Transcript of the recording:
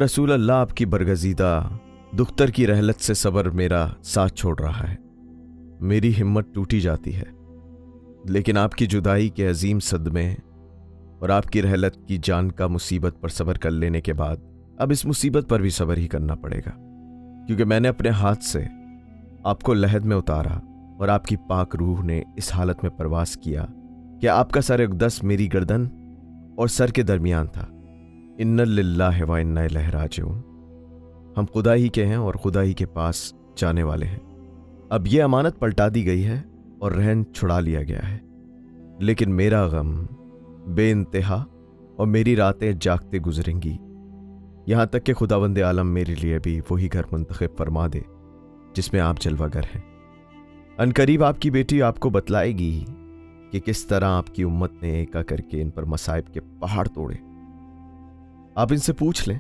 रसूल अल्लाह आपकी बरगजीदा दुख्तर की रहलत से सब्र मेरा साथ छोड़ रहा है। मेरी हिम्मत टूटी जाती है, लेकिन आपकी जुदाई के अजीम सदमे और आपकी रहलत की जान का मुसीबत पर सब्र कर लेने के बाद अब इस मुसीबत पर भी सब्र ही करना पड़ेगा, क्योंकि मैंने अपने हाथ से आपको लहद में उतारा और आपकी पाक रूह ने इस हालत में परवास किया कि आपका सर इक़दस मेरी गर्दन और सर के दरमियान था। इन्ना लिल्लाहि व इन्ना इलैहि राजिऊन। हम खुदा ही के हैं और खुदा ही के पास जाने वाले हैं। अब ये अमानत पलटा दी गई है और रहन छुड़ा लिया गया है, लेकिन मेरा गम बेइंतहा और मेरी रातें जागते गुजरेंगी, यहाँ तक कि खुदावंद आलम मेरे लिए भी वही घर मुंतखब फरमा दे जिसमें आप जलवागर हैं। अनकरीब आपकी बेटी आपको बतलाएगी कि किस तरह आपकी उम्मत ने एका करके इन पर मसाइब के पहाड़ तोड़े। आप इनसे पूछ लें